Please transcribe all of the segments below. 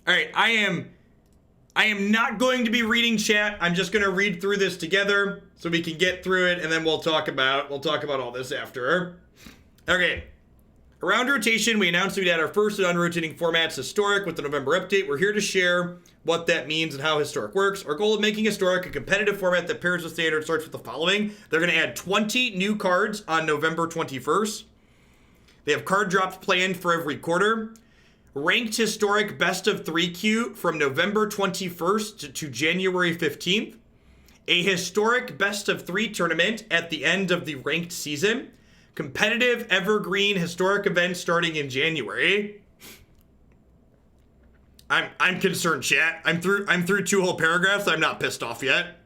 All right, I am not going to be reading chat. I'm just going to read through this together so we can get through it, and then we'll talk about all this after. Okay. Around rotation, we announced we'd add our first and unrotating formats, Historic, with the November update. We're here to share what that means and how Historic works. Our goal of making Historic a competitive format that pairs with Standard starts with the following. They're going to add 20 new cards on November 21st. They have card drops planned for every quarter. Ranked Historic Best of 3 queue from November 21st to January 15th. A Historic Best of 3 tournament at the end of the ranked season. Competitive evergreen historic event starting in January. I'm concerned, chat. I'm through 2 whole paragraphs. I'm not pissed off yet.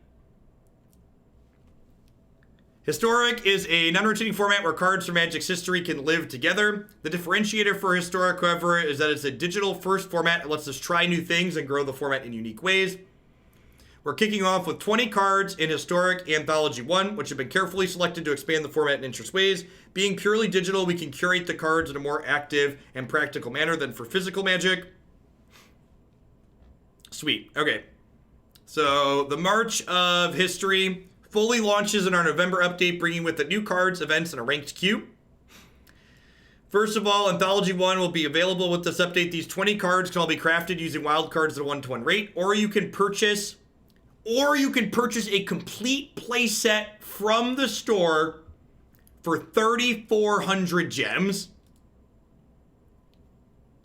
Historic is a non-rotating format where cards from Magic's history can live together. The differentiator for Historic, however, is that it's a digital first format that lets us try new things and grow the format in unique ways. We're kicking off with 20 cards in Historic Anthology 1, which have been carefully selected to expand the format in interesting ways. Being purely digital, we can curate the cards in a more active and practical manner than for physical Magic. Sweet. Okay. So, the March of History fully launches in our November update, bringing with it new cards, events, and a ranked queue. First of all, Anthology 1 will be available with this update. These 20 cards can all be crafted using wild cards at a 1-to-1 rate, or you can purchase a complete playset from the store for 3,400 gems.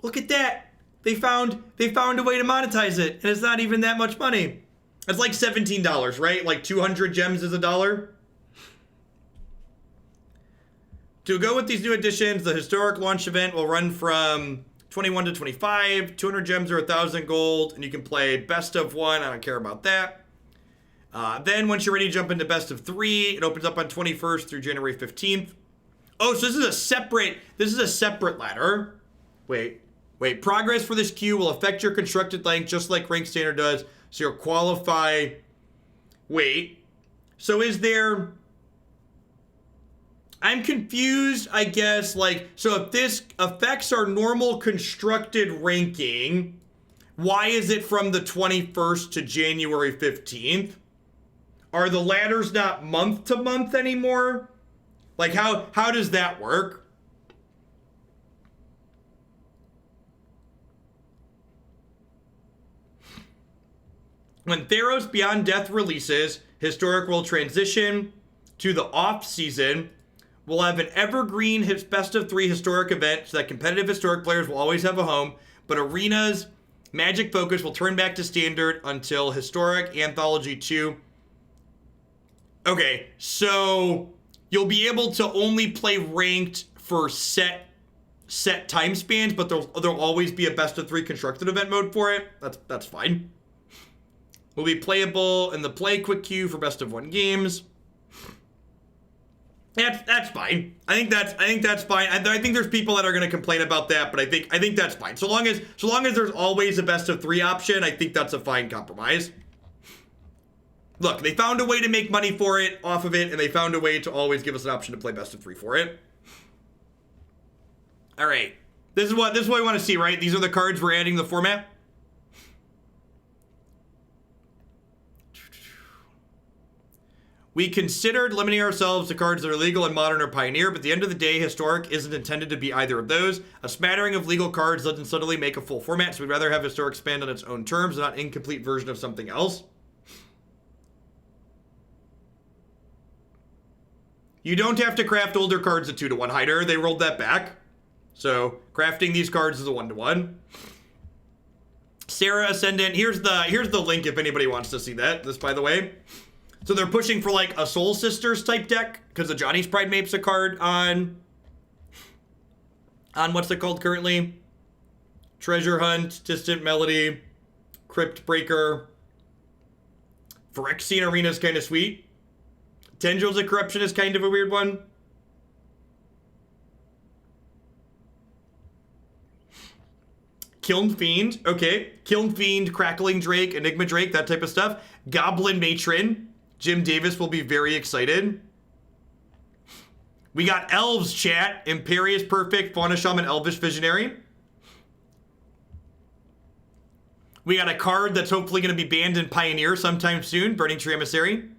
Look at that. They found a way to monetize it, and it's not even that much money. It's like $17, right? Like 200 gems is $1. To go with these new additions, the Historic launch event will run from 21 to 25. 200 gems or 1,000 gold, and you can play best of 1. I don't care about that. Then once you're ready to jump into best of 3, it opens up on 21st through January 15th. Oh, so this is a separate ladder. Wait. Progress for this queue will affect your constructed length just like Rank Standard does. So you'll qualify. Wait. So is there... I'm confused, I guess. So if this affects our normal constructed ranking, why is it from the 21st to January 15th? Are the ladders not month to month anymore? Like, how does that work? When Theros Beyond Death releases, Historic will transition to the off-season. We'll have an evergreen best of 3 Historic event so that competitive Historic players will always have a home, but Arena's Magic focus will turn back to Standard until Historic Anthology 2. Okay, so you'll be able to only play ranked for set time spans, but there'll always be a best of 3 constructed event mode for it. That's fine. Will be playable in the play quick queue for best of 1 games. That's fine. I think that's fine. I think there's people that are going to complain about that, but I think that's fine. So long as there's always a best of 3 option, I think that's a fine compromise. Look, they found a way to make money off of it, and they found a way to always give us an option to play best of 3 for it. All right. This is what we want to see, right? These are the cards we're adding to the format. We considered limiting ourselves to cards that are legal and modern or pioneer, but at the end of the day, Historic isn't intended to be either of those. A smattering of legal cards doesn't suddenly make a full format, so we'd rather have Historic expand on its own terms, not an incomplete version of something else. You don't have to craft older cards at 2-to-1 hider. They rolled that back. So crafting these cards is a 1-to-1. Sarah Ascendant. Here's the link if anybody wants to see that. This, by the way. So they're pushing for like a Soul Sisters type deck because the Johnny's Pride Mape's a card on what's it called currently? Treasure Hunt, Distant Melody, Crypt Breaker. Phyrexian Arena is kind of sweet. Tendrils of Corruption is kind of a weird one. Kiln Fiend, okay. Kiln Fiend, Crackling Drake, Enigma Drake, that type of stuff. Goblin Matron. Jim Davis will be very excited. We got Elves, chat. Imperious Perfect, Fauna Shaman, Elvish Visionary. We got a card that's hopefully going to be banned in Pioneer sometime soon, Burning Tree Emissary.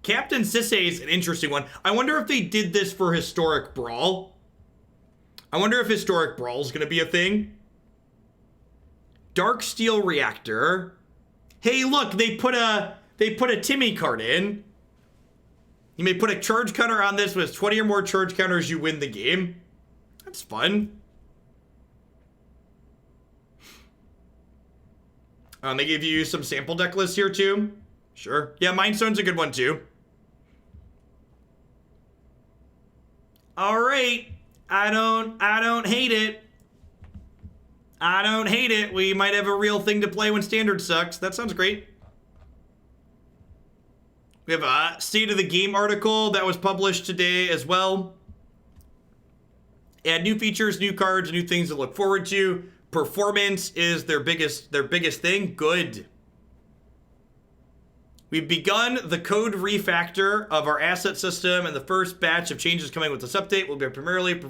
Captain Sisay is an interesting one. I wonder if they did this for Historic Brawl. I wonder if Historic Brawl is going to be a thing. Dark Steel Reactor. Hey, look, they put a Timmy card in. You may put a charge counter on this. With 20 or more charge counters, you win the game. That's fun. They give you some sample deck lists here too. Sure. Yeah, Mind Stone's a good one too. All right. I don't hate it. I don't hate it. We might have a real thing to play when Standard sucks. That sounds great. We have a State of the Game article that was published today as well. Add new features, new cards, new things to look forward to. Performance is their biggest thing. Good. We've begun the code refactor of our asset system, and the first batch of changes coming with this update will be primarily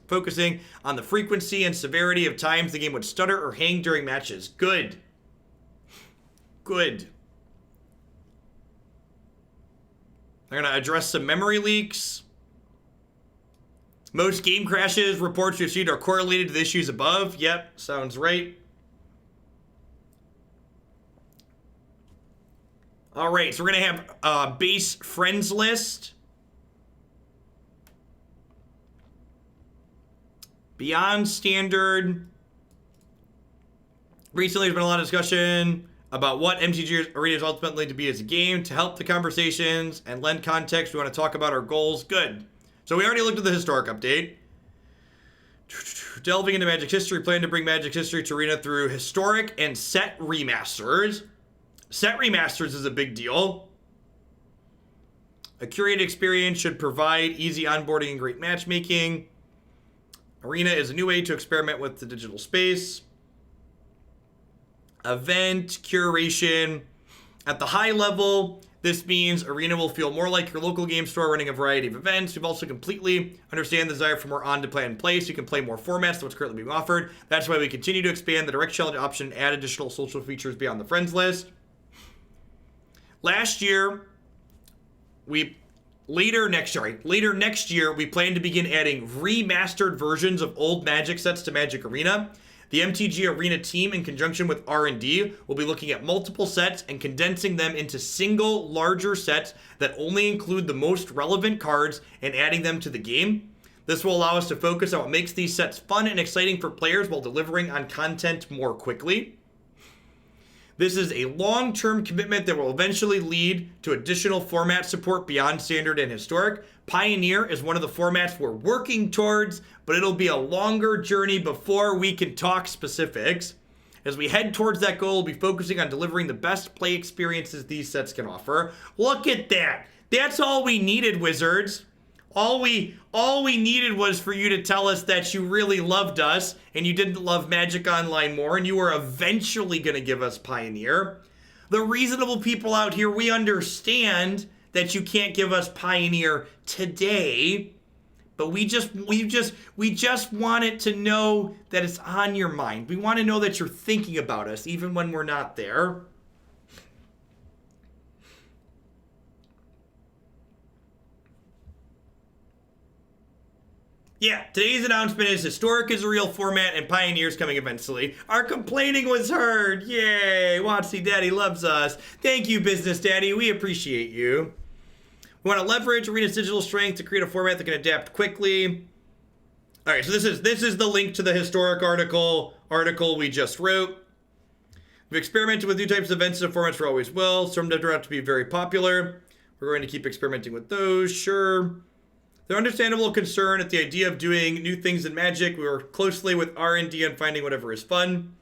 focusing on the frequency and severity of times the game would stutter or hang during matches. Good. Good. They're going to address some memory leaks. Most game crashes reports received are correlated to the issues above. Yep, sounds right. All right, so we're going to have a base friends list. Beyond Standard. Recently, there's been a lot of discussion about what MTG Arena is ultimately to be as a game. To help the conversations and lend context, we want to talk about our goals. Good. So we already looked at the historic update. Delving into Magic history, plan to bring Magic history to Arena through historic and set remasters. Set remasters is a big deal. A curated experience should provide easy onboarding and great matchmaking. Arena is a new way to experiment with the digital space. Event curation. At the high level, this means Arena will feel more like your local game store running a variety of events. We've also completely understand the desire for more on-to-plan play so you can play more formats than what's currently being offered. That's why we continue to expand the direct challenge option and add additional social features beyond the friends list. Last year, later next year, we plan to begin adding remastered versions of old Magic sets to Magic Arena. The MTG Arena team, in conjunction with R&D, will be looking at multiple sets and condensing them into single, larger sets that only include the most relevant cards and adding them to the game. This will allow us to focus on what makes these sets fun and exciting for players while delivering on content more quickly. This is a long-term commitment that will eventually lead to additional format support beyond Standard and Historic. Pioneer is one of the formats we're working towards, but it'll be a longer journey before we can talk specifics. As we head towards that goal, we'll be focusing on delivering the best play experiences these sets can offer. Look at that. That's all we needed, Wizards. All we needed was for you to tell us that you really loved us and you didn't love Magic Online more, and you were eventually going to give us Pioneer. The reasonable people out here, we understand that you can't give us Pioneer today, but we just want it to know that it's on your mind. We want to know that you're thinking about us even when we're not there. Yeah, today's announcement is Historic is a real format and Pioneer's coming eventually. Our complaining was heard. Yay, Watsy Daddy loves us. Thank you, Business Daddy. We appreciate you. We want to leverage Arena's digital strength to create a format that can adapt quickly. All right, so this is the link to the historic article we just wrote. We've experimented with new types of events and formats for always will. Some turned out to be very popular. We're going to keep experimenting with those, sure. There's understandable concern at the idea of doing new things in Magic. We work closely with R&D on finding whatever is fun.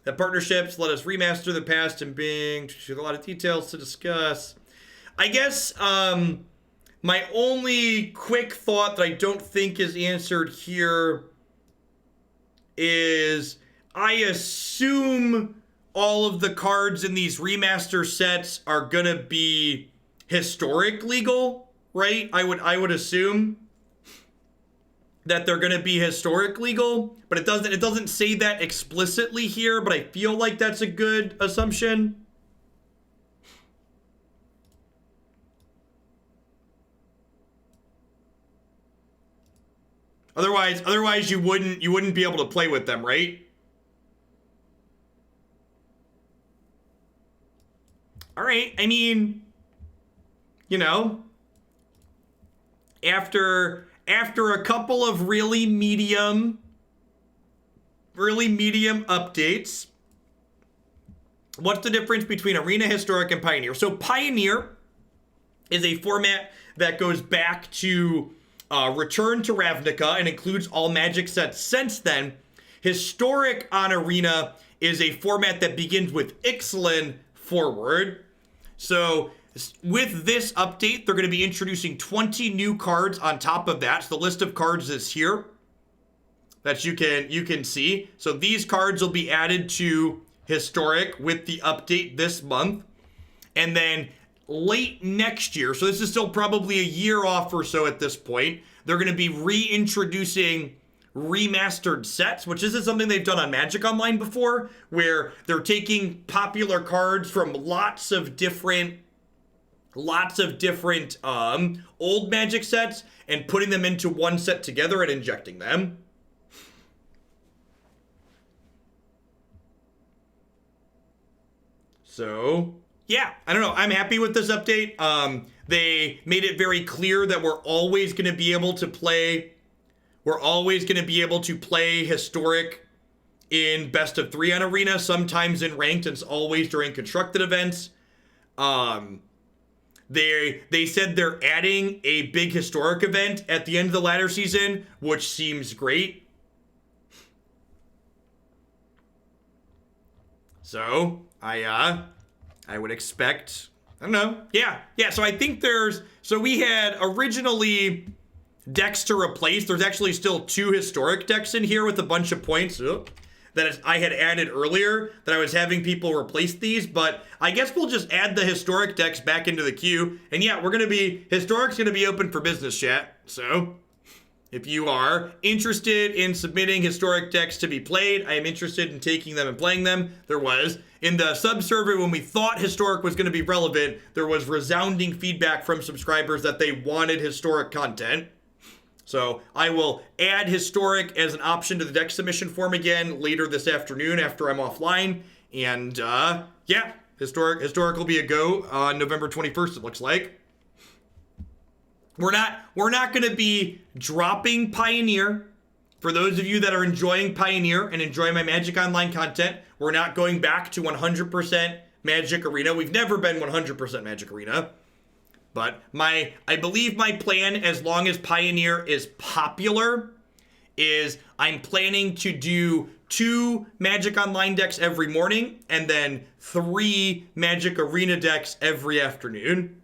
The partnerships let us remaster the past and bring a lot of details to discuss. I guess my only quick thought that I don't think is answered here is I assume all of the cards in these remaster sets are gonna be historic legal, right? I would assume. that they're going to be historic legal, but it doesn't say that explicitly here, but I feel like that's a good assumption. Otherwise you wouldn't be able to play with them, right? All right. I mean, you know, after a couple of really medium updates, what's the difference between Arena, Historic, and Pioneer? So Pioneer is a format that goes back to Return to Ravnica and includes all Magic sets since then. Historic on Arena is a format that begins with Ixalan forward. So with this update, they're going to be introducing 20 new cards on top of that. So the list of cards is here that you can see. So these cards will be added to Historic with the update this month. And then late next year, so this is still probably a year off or so at this point, they're going to be reintroducing remastered sets, which isn't something they've done on Magic Online before, where they're taking popular cards from lots of different old Magic sets and putting them into one set together and injecting them. So yeah, I don't know. I'm happy with this update. They made it very clear that we're always going to be able to play Historic in best of 3 on Arena, sometimes in ranked, and it's always during constructed events. They said they're adding a big Historic event at the end of the ladder season, which seems great. So I would expect, I don't know. Yeah. So I think so we had originally decks to replace. There's actually still 2 Historic decks in here with a bunch of points that I had added earlier that I was having people replace these, but I guess we'll just add the Historic decks back into the queue. And yeah, Historic's going to be open for business, chat. So if you are interested in submitting Historic decks to be played, I am interested in taking them and playing them. There was, in the sub-survey when we thought Historic was going to be relevant, there was resounding feedback from subscribers that they wanted Historic content. So I will add Historic as an option to the deck submission form again later this afternoon after I'm offline. And yeah, Historic will be a go on November 21st, it looks like. We're not going to be dropping Pioneer. For those of you that are enjoying Pioneer and enjoying my Magic Online content, we're not going back to 100% Magic Arena. We've never been 100% Magic Arena. But I believe my plan, as long as Pioneer is popular, is I'm planning to do 2 Magic Online decks every morning and then 3 Magic Arena decks every afternoon.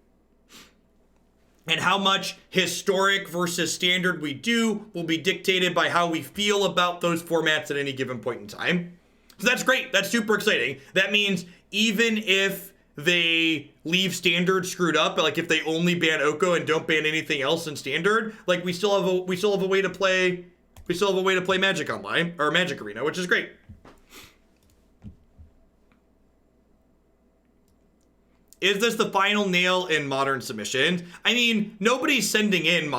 And how much Historic versus Standard we do will be dictated by how we feel about those formats at any given point in time. So that's great. That's super exciting. That means even if they leave Standard screwed up, like if they only ban Oko and don't ban anything else in Standard, like we still have a way to play Magic Online or Magic Arena, which is great. Is this the final nail in Modern submissions? I mean, nobody's sending in